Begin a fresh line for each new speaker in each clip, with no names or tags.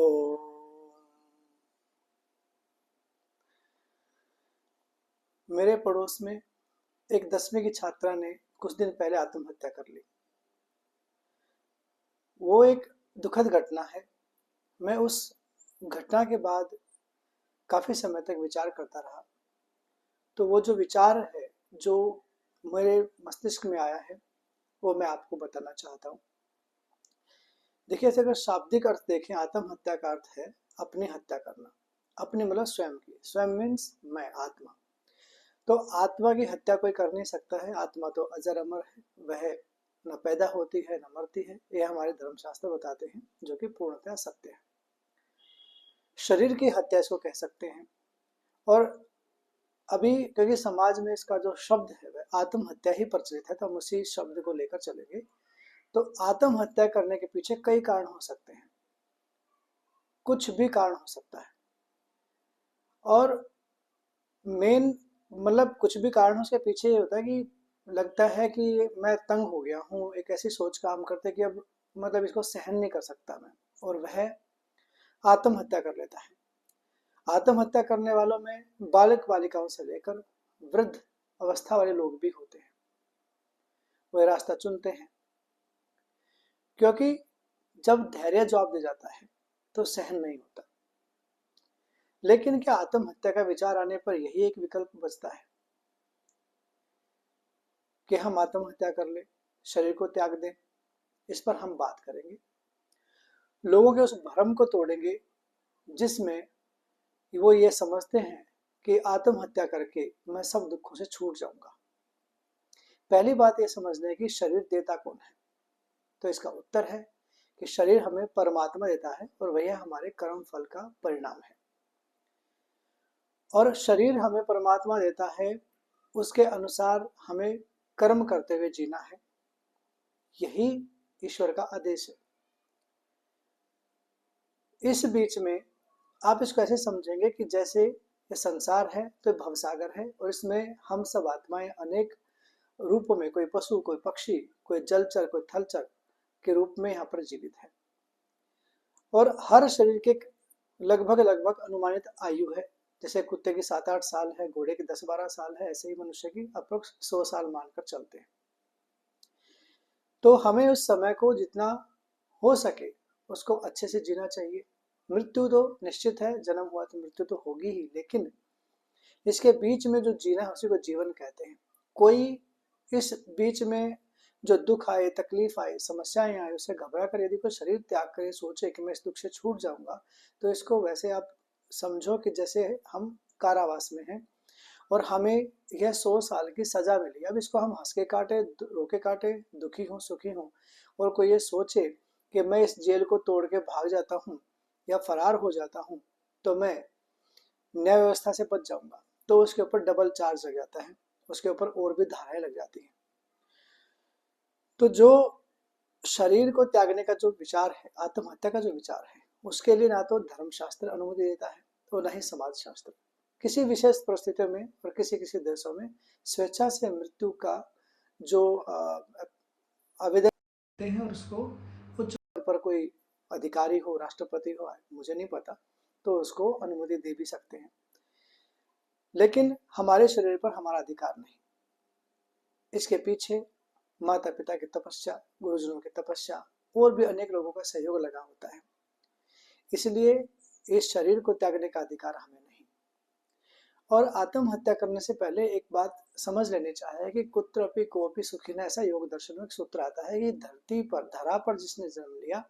ओ मेरे पड़ोस में एक 10वीं की छात्रा ने कुछ दिन पहले आत्महत्या कर ली। वो एक दुखद घटना है। मैं उस घटना के बाद काफ़ी समय तक विचार करता रहा। तो वो जो विचार है, जो मेरे मस्तिष्क में आया है, वो मैं आपको बताना चाहता हूँ। देखिए, अगर शाब्दिक अर्थ देखें, आत्महत्या का अर्थ है अपनी हत्या करना। अपनी मतलब स्वयं की। स्वयं मीन्स मैं, आत्मा। तो आत्मा की हत्या कोई कर नहीं सकता है। आत्मा तो अजर अमर है, वह न पैदा होती है न मरती है। यह हमारे धर्मशास्त्र बताते हैं, जो कि पूर्णतः सत्य है। शरीर की हत्या इसको कह सकते हैं। और अभी क्योंकि समाज में इसका जो शब्द है वह आत्महत्या ही प्रचलित है, तो हम उसी शब्द को लेकर चलेंगे। तो आत्महत्या करने के पीछे कई कारण हो सकते हैं, कुछ भी कारण हो सकता है। और मेन मतलब कुछ भी कारण उसके पीछे ये होता है कि लगता है कि मैं तंग हो गया हूँ, एक ऐसी सोच काम करते कि अब मतलब इसको सहन नहीं कर सकता मैं, और वह आत्महत्या कर लेता है। आत्महत्या करने वालों में बालक बालिकाओं से लेकर वृद्ध अवस्था वाले लोग भी होते हैं। वह रास्ता चुनते हैं, क्योंकि जब धैर्य जवाब दे जाता है तो सहन नहीं होता। लेकिन क्या आत्महत्या का विचार आने पर यही एक विकल्प बचता है कि हम आत्महत्या कर ले, शरीर को त्याग दें? इस पर हम बात करेंगे। लोगों के उस भ्रम को तोड़ेंगे जिसमें वो ये समझते हैं कि आत्महत्या करके मैं सब दुखों से छूट जाऊंगा। पहली बात ये समझना है कि शरीर देता कौन है। तो इसका उत्तर है कि शरीर हमें परमात्मा देता है, और वह हमारे कर्म फल का परिणाम है। और शरीर हमें परमात्मा देता है, उसके अनुसार हमें कर्म करते हुए जीना है। यही ईश्वर का आदेश है। इस बीच में आप इसको ऐसे समझेंगे कि जैसे ये संसार है तो भवसागर है, और इसमें हम सब आत्माएं अनेक रूपों में, कोई पशु, कोई पक्षी, कोई जलचर, कोई थलचर के रूप में यहाँ पर जीवित है। और हर शरीर के लगभग लगभग अनुमानित आयु है। जैसे कुत्ते की 7-8 साल है, घोड़े की 10-12 साल है, ऐसे ही मनुष्य की अप्रोक्स 100 साल मानकर चलते हैं। तो हमें उस समय को जितना हो सके उसको अच्छे से जीना चाहिए। मृत्यु तो निश्चित है, जन्म हुआ तो मृत्यु तो होगी ही, लेकिन इसके बीच में जो जीना है उसी को जीवन कहते हैं। कोई इस बीच में जो दुख आए, तकलीफ आए, समस्याएं आए, उससे घबरा कर यदि कोई शरीर त्याग करे, सोचे कि मैं इस दुख से छूट जाऊंगा, तो इसको वैसे आप समझो कि जैसे हम कारावास में हैं और हमें यह 100 साल की सजा मिली। अब इसको हम हंस के काटे, रो के काटे, दुखी हों, सुखी हों, और कोई ये सोचे कि मैं इस जेल को तोड़ के भाग जाता हूँ या फरार हो जाता हूँ तो मैं न्याय व्यवस्था से बच जाऊंगा, तो उसके ऊपर डबल चार्ज लग जाता है, उसके ऊपर और भी धाराएं लग जाती हैं। तो जो शरीर को त्यागने का जो विचार है, आत्महत्या का जो विचार है, उसके लिए ना तो धर्मशास्त्र अनुमति देता है और ना ही समाज शास्त्र। किसी विशेष परिस्थितियों में और किसी किसी देशों में स्वेच्छा से मृत्यु का जो आवेदन करते हैं, और उसको उच्च पद पर कोई अधिकारी हो, राष्ट्रपति हो, मुझे नहीं पता, तो उसको अनुमति दे भी सकते हैं। लेकिन हमारे शरीर पर हमारा अधिकार नहीं। इसके पीछे माता पिता की तपस्या, गुरुजनों की तपस्या और भी अनेक लोगों का सहयोग लगा होता है। इसलिए इस शरीर को त्यागने का अधिकार हमें नहीं। और आत्महत्या करने से पहले एक बात समझ लेनी चाहिए कि कुत्रपि कोपि सुखिनः, ऐसा योग दर्शन में एक सूत्र आता है कि धरती पर, धरा पर जिसने जन्म लिया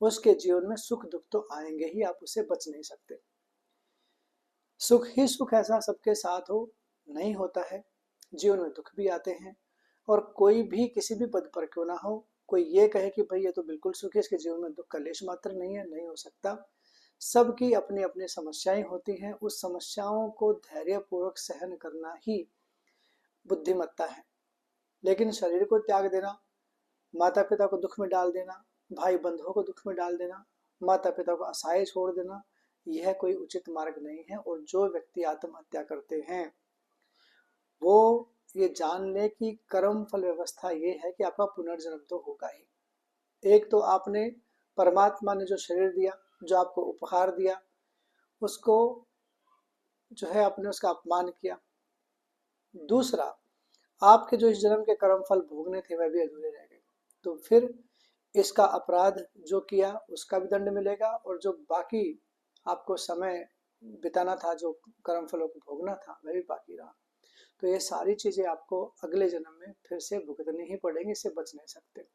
उसके जीवन में सुख दुख तो आएंगे ही, आप उससे बच नहीं सकते। सुख ही सुख ऐसा सबके साथ हो नहीं होता है, जीवन में दुख भी आते हैं। और कोई भी किसी भी पद पर क्यों ना हो, कोई ये कहे कि भाई ये तो बिल्कुल सुखी है, इसके जीवन में दुख का लेश मात्र नहीं है, नहीं हो सकता। सबकी अपनी अपनी समस्याएं होती हैं, उस समस्याओं को धैर्यपूर्वक सहन करना ही बुद्धिमत्ता है। लेकिन शरीर को त्याग देना, माता पिता को दुख में डाल देना, भाई बंधुओं को दुख में डाल देना, माता पिता को असहाय छोड़ देना, यह कोई उचित मार्ग नहीं है। और जो व्यक्ति आत्महत्या करते हैं वो ये जान ले कि कर्म फल व्यवस्था ये है कि आपका पुनर्जन्म तो होगा ही। एक तो आपने, परमात्मा ने जो शरीर दिया जो आपको उपहार दिया उसको जो है आपने उसका अपमान किया। दूसरा, आपके जो इस जन्म के कर्म फल भोगने थे वह भी अधूरे रह गए, तो फिर इसका अपराध जो किया उसका भी दंड मिलेगा, और जो बाकी आपको समय बिताना था, जो कर्म फलों को भोगना था, वह भी बाकी रहा। तो ये सारी चीजें आपको अगले जन्म में फिर से भुगतनी ही पड़ेंगी, इससे बच नहीं सकते।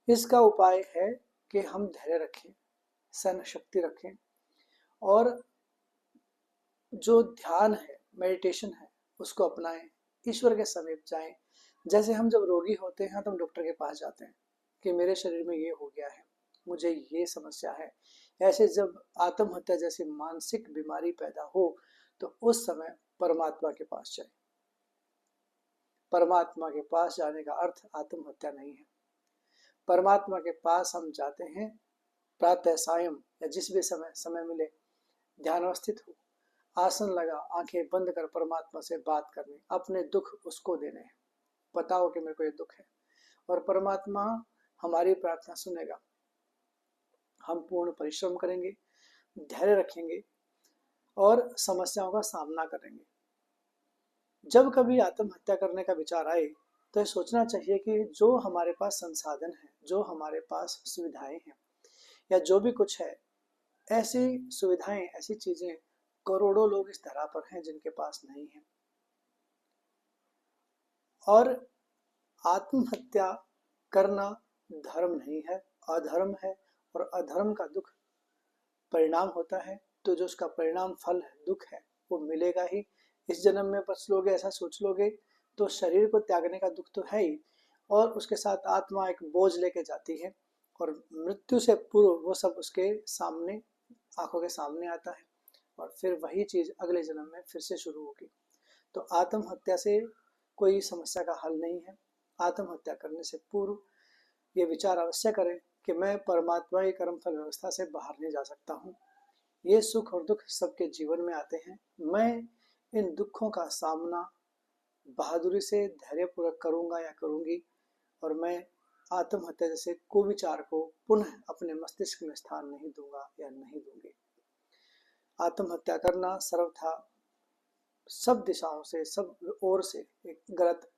इसका उपाय है कि हम धैर्य रखें, सहन शक्ति रखें, और जो ध्यान है, मेडिटेशन है, उसको अपनाएं, ईश्वर के समीप जाएं। जैसे हम जब रोगी होते हैं तो हम डॉक्टर के पास जाते हैं कि मेरे शरीर में ये हो गया है, मुझे ये समस्या है। ऐसे जब आत्महत्या जैसी मानसिक बीमारी पैदा हो तो उस समय परमात्मा के पास जाए। परमात्मा के पास जाने का अर्थ आत्महत्या नहीं है। परमात्मा के पास हम जाते हैं प्रातः सायं या जिस भी समय मिले, ध्यान अवस्थित हो, आसन लगा, आंखें बंद कर परमात्मा से बात करनी, अपने दुख उसको देने हैं। बताओ कि मेरे को ये दुख है, और परमात्मा हमारी प्रार्थना सुनेगा। हम पूर्ण परिश्रम करेंगे, धैर्य रखेंगे और समस्याओं का सामना करेंगे। जब कभी आत्महत्या करने का विचार आए तो ये सोचना चाहिए कि जो हमारे पास संसाधन है, जो हमारे पास सुविधाएं हैं, या जो भी कुछ है, ऐसी सुविधाएं, ऐसी चीजें करोड़ों लोग इस धरा पर हैं जिनके पास नहीं है। और आत्महत्या करना धर्म नहीं है, अधर्म है, और अधर्म का दुख परिणाम होता है। तो जो उसका परिणाम फल है, दुख है, वो मिलेगा ही। इस जन्म में बच लोगे ऐसा सोच लोगे तो शरीर को त्यागने का दुख तो है ही, और उसके साथ आत्मा एक बोझ लेके जाती है, और मृत्यु से पूर्व वो सब उसके सामने, आंखों के सामने आता है, और फिर वही चीज अगले जन्म में फिर से शुरू होगी। तो आत्महत्या से कोई समस्या का हल नहीं है। आत्महत्या करने से पूर्व ये विचार अवश्य करें कि मैं परमात्मा की कर्मफल व्यवस्था से बाहर नहीं जा सकता हूँ। ये सुख और दुख सबके जीवन में आते हैं, मैं इन दुखों का सामना बहादुरी से धैर्यपूर्वक करूँगा या करूँगी, और मैं आत्महत्या जैसे कुविचार को पुनः अपने मस्तिष्क में स्थान नहीं दूंगा या नहीं दूंगी। आत्महत्या करना सर्वथा सब दिशाओं से, सब ओर से एक गलत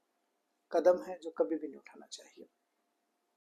कदम है जो कभी भी नहीं उठाना चाहिए।